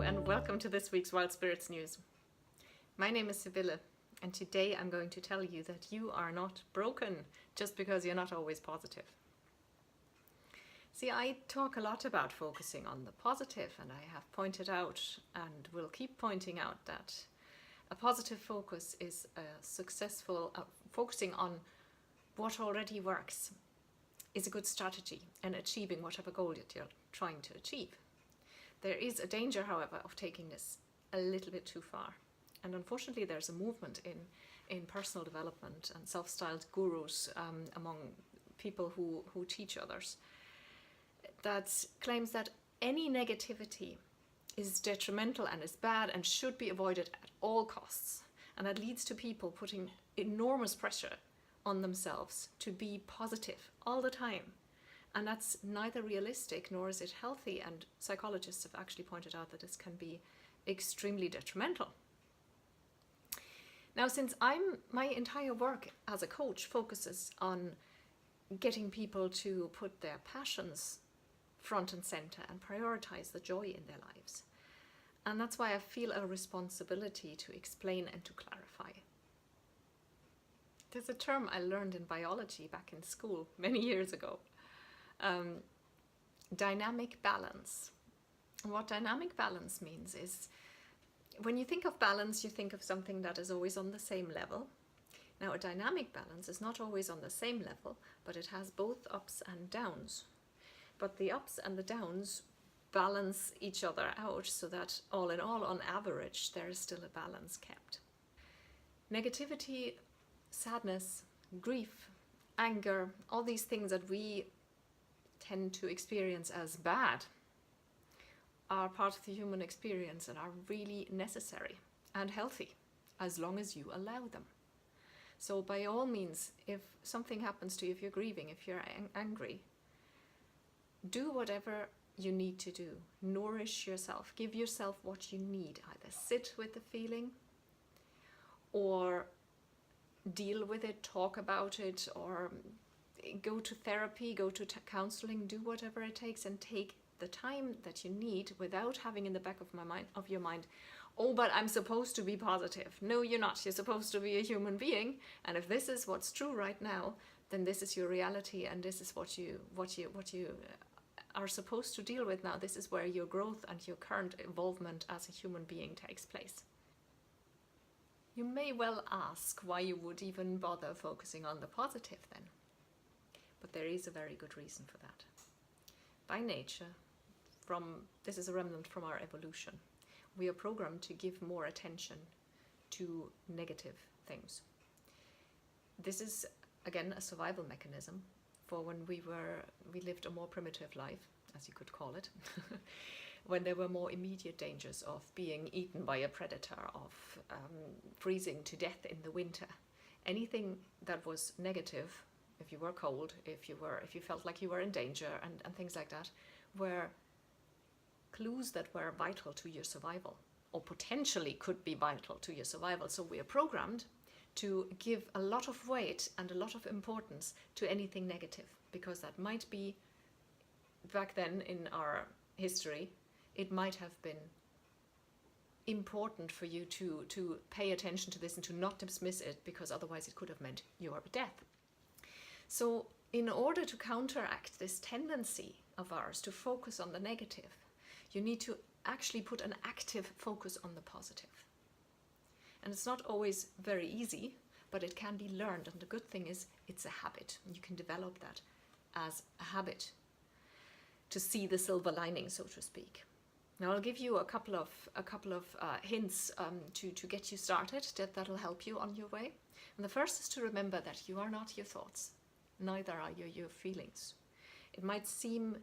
and welcome to this week's Wild Spirits News. My name is Sibylle, and today I'm going to tell you that you are not broken just because you're not always positive. See, I talk a lot about focusing on the positive, and I have pointed out and will keep pointing out that a positive focus is a successful, focusing on what already works is a good strategy in achieving whatever goal that you're trying to achieve. There is a danger, however, of taking this a little bit too far. And unfortunately, there's a movement in personal development and self-styled gurus among people who teach others that claims that any negativity is detrimental and is bad and should be avoided at all costs. And that leads to people putting enormous pressure on themselves to be positive all the time. And that's neither realistic nor is it healthy, and psychologists have actually pointed out that this can be extremely detrimental. Now, since my entire work as a coach focuses on getting people to put their passions front and center and prioritize the joy in their lives, and that's why I feel a responsibility to explain and to clarify. There's a term I learned in biology back in school many years ago. Dynamic balance. And what dynamic balance means is, when you think of balance, you think of something that is always on the same level. Now, a dynamic balance is not always on the same level, but it has both ups and downs. But the ups and the downs balance each other out so that all in all, on average, there is still a balance kept. Negativity, sadness, grief, anger, all these things that we tend to experience as bad are part of the human experience and are really necessary and healthy as long as you allow them. So by all means, if something happens to you, if you're grieving, if you're angry, do whatever you need to do. Nourish yourself. Give yourself what you need. Either sit with the feeling or deal with it, talk about it, or go to therapy, go to counseling, do whatever it takes, and take the time that you need without having in the back of your mind, oh, but I'm supposed to be positive. No, you're not. You're supposed to be a human being, and if this is what's true right now, then this is your reality, and this is what you are supposed to deal with now. This is where your growth and your current involvement as a human being takes place. You may well ask why you would even bother focusing on the positive then. But there is a very good reason for that. By nature, this is a remnant from our evolution, we are programmed to give more attention to negative things. This is, again, a survival mechanism for when we lived a more primitive life, as you could call it, when there were more immediate dangers of being eaten by a predator, of freezing to death in the winter. Anything that was negative, if you were cold, if you felt like you were in danger, and things like that, were clues that were vital to your survival, or potentially could be vital to your survival. So we are programmed to give a lot of weight and a lot of importance to anything negative, because that might be, back then in our history, it might have been important for you to pay attention to this and to not dismiss it, because otherwise it could have meant your death. So in order to counteract this tendency of ours to focus on the negative, you need to actually put an active focus on the positive. And it's not always very easy, but it can be learned. And the good thing is it's a habit. You can develop that as a habit to see the silver lining, so to speak. Now I'll give you a couple of hints to get you started that'll help you on your way. And the first is to remember that you are not your thoughts. Neither are your feelings. It might seem,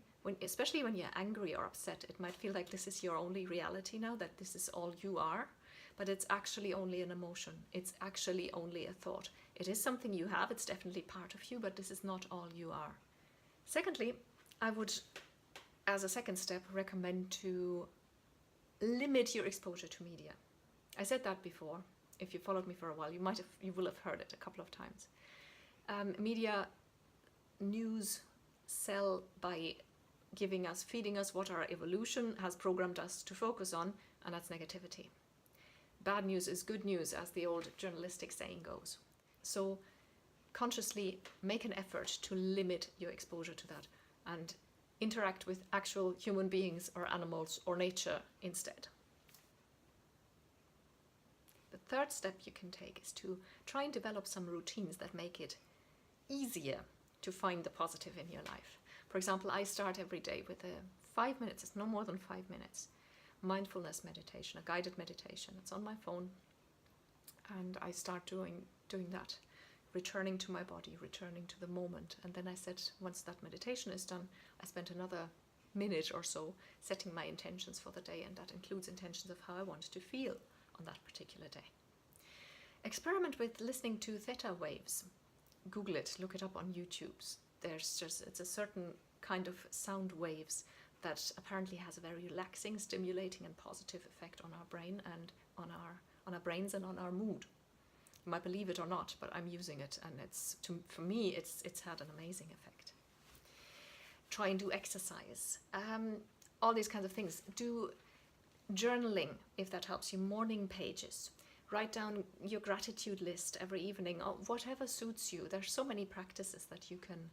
especially when you're angry or upset, it might feel like this is your only reality now, that this is all you are, but it's actually only an emotion. It's actually only a thought. It is something you have, it's definitely part of you, but this is not all you are. Secondly, I would, as a second step, recommend to limit your exposure to media. I said that before. If you followed me for a while, you will have heard it a couple of times. Media news sell by feeding us what our evolution has programmed us to focus on, and that's negativity. Bad news is good news, as the old journalistic saying goes. So consciously make an effort to limit your exposure to that and interact with actual human beings or animals or nature instead. The third step you can take is to try and develop some routines that make it easier to find the positive in your life. For example, I start every day with 5 minutes, it's no more than 5 minutes, mindfulness meditation, a guided meditation. It's on my phone, and I start doing that, returning to my body, returning to the moment. And then I said, once that meditation is done, I spent another minute or so setting my intentions for the day, and that includes intentions of how I want to feel on that particular day. Experiment with listening to theta waves. Google it, look it up on YouTube. It's a certain kind of sound waves that apparently has a very relaxing, stimulating and positive effect on our brain and on our brains and on our mood. You might believe it or not, but I'm using it, and for me it's had an amazing effect. Try and do exercise. All these kinds of things. Do journaling if that helps you, morning pages. Write down your gratitude list every evening, or whatever suits you. There's so many practices that you can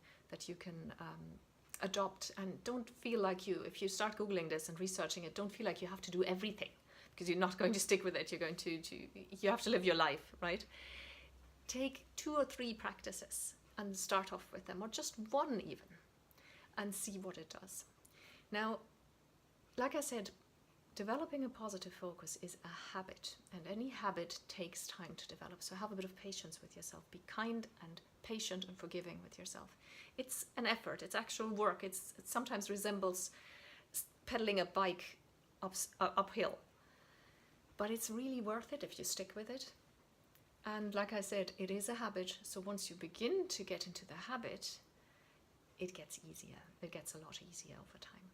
adopt, and don't feel like if you start Googling this and researching it, don't feel like you have to do everything, because you're not going to stick with it. You have to live your life, right? Take 2 or 3 practices and start off with them, or just one even, and see what it does. Now, like I said, developing a positive focus is a habit, and any habit takes time to develop. So have a bit of patience with yourself. Be kind and patient and forgiving with yourself. It's an effort. It's actual work. It sometimes resembles pedaling a bike uphill. But it's really worth it if you stick with it. And like I said, it is a habit. So once you begin to get into the habit, it gets easier. It gets a lot easier over time.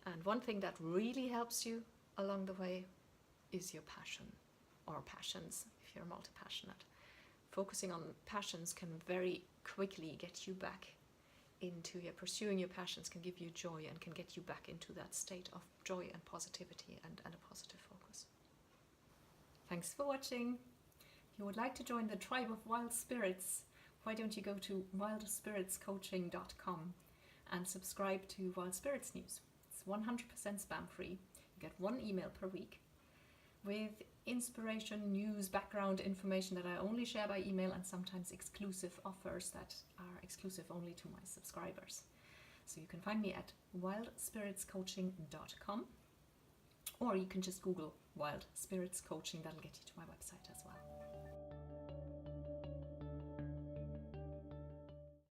And one thing that really helps you along the way is your passion, or passions if you're multi-passionate. Focusing on passions can very quickly get you back into pursuing your passions, can give you joy and can get you back into that state of joy and positivity and a positive focus. Thanks for watching. If you would like to join the tribe of wild spirits, why don't you go to wildspiritscoaching.com and subscribe to Wild Spirits News. 100% spam free. You get 1 email per week with inspiration, news, background information that I only share by email, and sometimes exclusive offers that are exclusive only to my subscribers. So you can find me at wildspiritscoaching.com, or you can just Google Wild Spirits Coaching. That'll get you to my website as well.